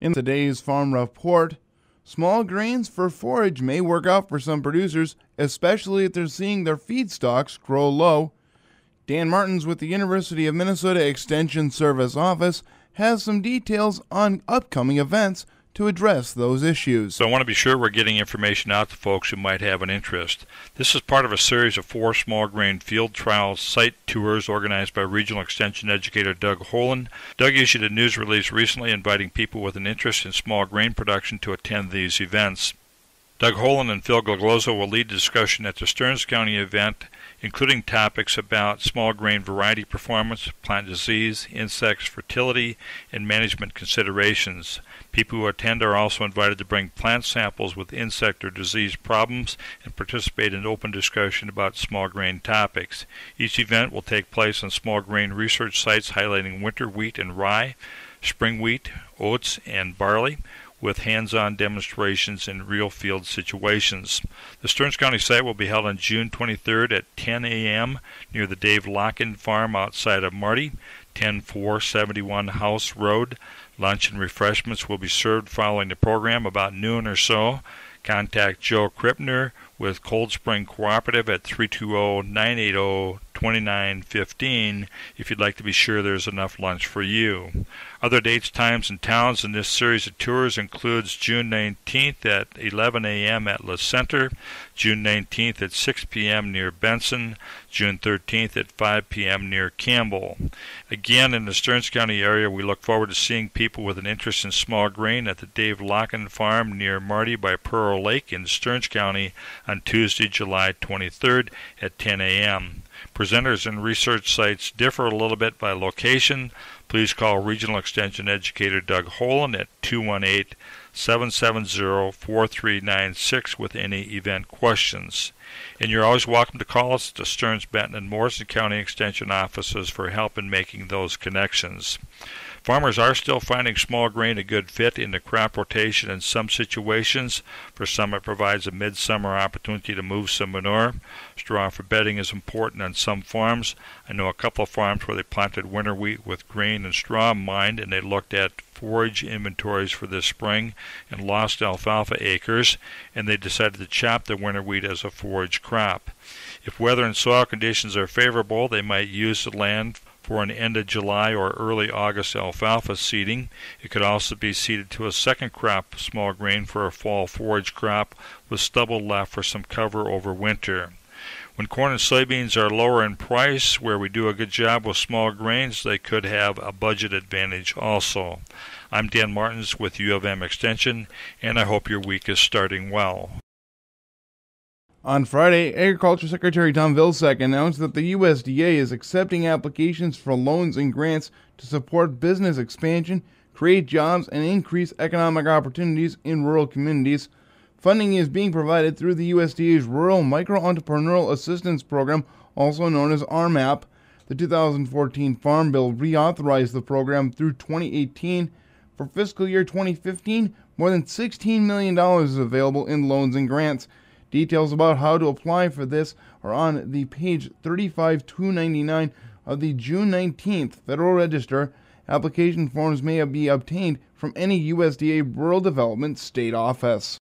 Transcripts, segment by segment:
In today's Farm Report, small grains for forage may work out for some producers, especially if they're seeing their feedstocks grow low. Dan Martins with the University of Minnesota Extension Service Office has some details on upcoming events to address those issues. So I want to be sure we're getting information out to folks who might have an interest. This is part of a series of 4 small grain field trial site tours organized by Regional Extension Educator Doug Holen. Doug issued a news release recently inviting people with an interest in small grain production to attend these events. Doug Holen and Phil Glogloso will lead the discussion at the Stearns County event, including topics about small grain variety performance, plant disease, insects, fertility, and management considerations. People who attend are also invited to bring plant samples with insect or disease problems and participate in open discussion about small grain topics. Each event will take place on small grain research sites highlighting winter wheat and rye, spring wheat, oats, and barley, with hands-on demonstrations in real field situations. The Stearns County site will be held on June 23rd at 10 a.m. near the Dave Locken Farm outside of Marty, 10471 House Road. Lunch and refreshments will be served following the program about noon or so. Contact Joe Krippner with Cold Spring Cooperative at 320-980-2915 if you'd like to be sure there's enough lunch for you. Other dates, times, and towns in this series of tours includes June 19th at 11 a.m. at La Center, June 19th at 6 p.m. near Benson, June 13th at 5 p.m. near Campbell. Again, in the Stearns County area, we look forward to seeing people with an interest in small grain at the Dave Locken Farm near Marty by Pearl Lake in Stearns County on Tuesday, July 23rd at 10 a.m. Presenters and research sites differ a little bit by location. Please call Regional Extension Educator Doug Holen at 218-770-4396 with any event questions. And you're always welcome to call us at the Stearns, Benton, and Morrison County Extension offices for help in making those connections. Farmers are still finding small grain a good fit in the crop rotation in some situations. For some, it provides a midsummer opportunity to move some manure. Straw for bedding is important on some farms. I know a couple of farms where they planted winter wheat with grain and straw in mind, and they looked at forage inventories for this spring and lost alfalfa acres, and they decided to chop the winter wheat as a forage crop. If weather and soil conditions are favorable, they might use the land for an end of July or early August alfalfa seeding. It could also be seeded to a second crop small grain for a fall forage crop with stubble left for some cover over winter. When corn and soybeans are lower in price, where we do a good job with small grains, they could have a budget advantage also. I'm Dan Martins with U of M Extension, and I hope your week is starting well. On Friday, Agriculture Secretary Tom Vilsack announced that the USDA is accepting applications for loans and grants to support business expansion, create jobs, and increase economic opportunities in rural communities. Funding is being provided through the USDA's Rural Micro-Entrepreneurial Assistance Program, also known as RMAP. The 2014 Farm Bill reauthorized the program through 2018. For fiscal year 2015, more than $16 million is available in loans and grants. Details about how to apply for this are on the page 35299 of the June 19th Federal Register. Application forms may be obtained from any USDA Rural Development State Office.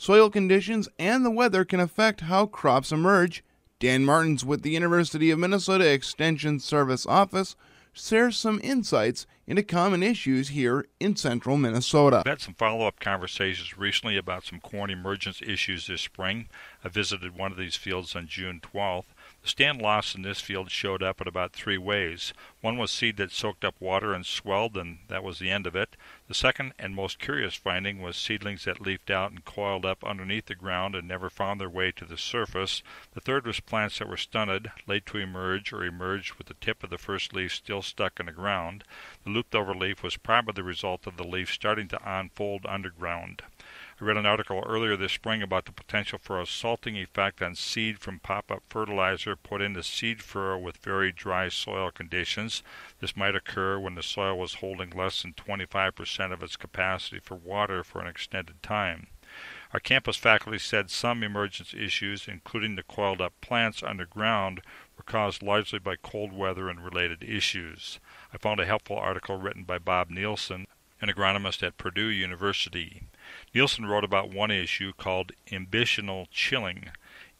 Soil conditions and the weather can affect how crops emerge. Dan Martins with the University of Minnesota Extension Service Office shares some insights into common issues here in central Minnesota. I've had some follow-up conversations recently about some corn emergence issues this spring. I visited one of these fields on June 12th. The stand loss in this field showed up in about 3 ways. One was seed that soaked up water and swelled, and that was the end of it. The second and most curious finding was seedlings that leafed out and coiled up underneath the ground and never found their way to the surface. The third was plants that were stunted, late to emerge, or emerged with the tip of the first leaf still stuck in the ground. The looped over leaf was probably the result of the leaf starting to unfold underground. I read an article earlier this spring about the potential for a salting effect on seed from pop-up fertilizer put into seed furrow with very dry soil conditions. This might occur when the soil was holding less than 25% of its capacity for water for an extended time. Our campus faculty said some emergence issues, including the coiled-up plants underground, were caused largely by cold weather and related issues. I found a helpful article written by Bob Nielsen, an agronomist at Purdue University. Nielsen wrote about one issue called imbitional chilling.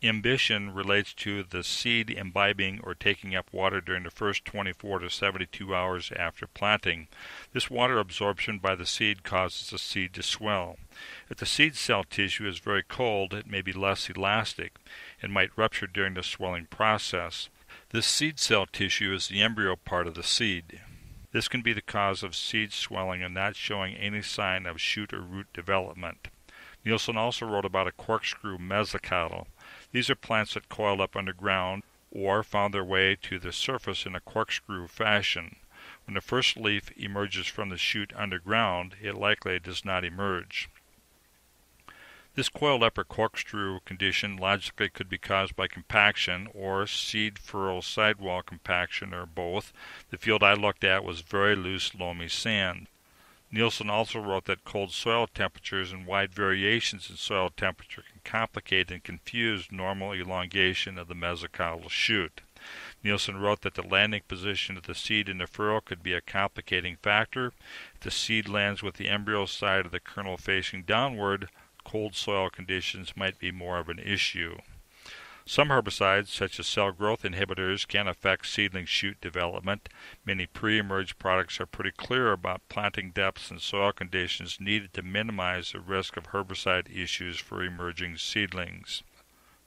Imbition relates to the seed imbibing or taking up water during the first 24 to 72 hours after planting. This water absorption by the seed causes the seed to swell. If the seed cell tissue is very cold, it may be less elastic and might rupture during the swelling process. This seed cell tissue is the embryo part of the seed. This can be the cause of seed swelling and not showing any sign of shoot or root development. Nielsen also wrote about a corkscrew mesocotyl. These are plants that coiled up underground or found their way to the surface in a corkscrew fashion. When the first leaf emerges from the shoot underground, it likely does not emerge. This coiled up or corkscrew condition logically could be caused by compaction or seed furrow sidewall compaction or both. The field I looked at was very loose, loamy sand. Nielsen also wrote that cold soil temperatures and wide variations in soil temperature can complicate and confuse normal elongation of the mesocotyl shoot. Nielsen wrote that the landing position of the seed in the furrow could be a complicating factor. If the seed lands with the embryo side of the kernel facing downward, cold soil conditions might be more of an issue. Some herbicides, such as cell growth inhibitors, can affect seedling shoot development. Many pre-emerge products are pretty clear about planting depths and soil conditions needed to minimize the risk of herbicide issues for emerging seedlings.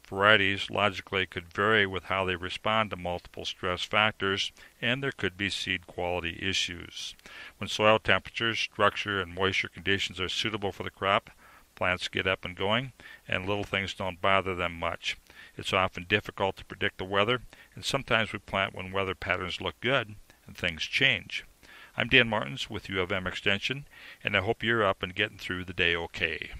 Varieties logically could vary with how they respond to multiple stress factors, and there could be seed quality issues. When soil temperatures, structure, and moisture conditions are suitable for the crop, plants get up and going, and little things don't bother them much. It's often difficult to predict the weather, and sometimes we plant when weather patterns look good and things change. I'm Dan Martins with U of M Extension, and I hope you're up and getting through the day okay.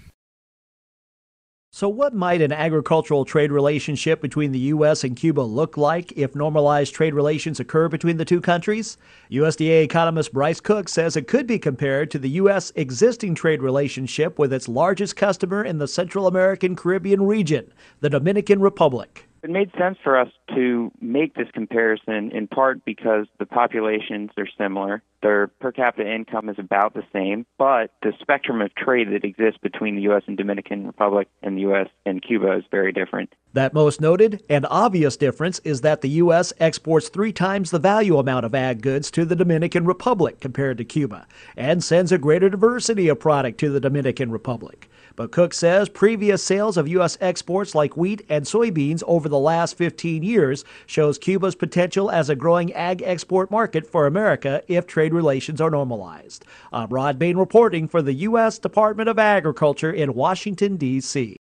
So what might an agricultural trade relationship between the U.S. and Cuba look like if normalized trade relations occur between the two countries? USDA economist Bryce Cook says it could be compared to the U.S. existing trade relationship with its largest customer in the Central American Caribbean region, the Dominican Republic. It made sense for us to make this comparison in part because the populations are similar. Their per capita income is about the same, but the spectrum of trade that exists between the U.S. and Dominican Republic and the U.S. and Cuba is very different. That most noted and obvious difference is that the U.S. exports 3 times the value amount of ag goods to the Dominican Republic compared to Cuba, and sends a greater diversity of product to the Dominican Republic. But Cook says previous sales of U.S. exports like wheat and soybeans over the last 15 years shows Cuba's potential as a growing ag export market for America if trade relations are normalized. I'm Rod Bain reporting for the U.S. Department of Agriculture in Washington, D.C.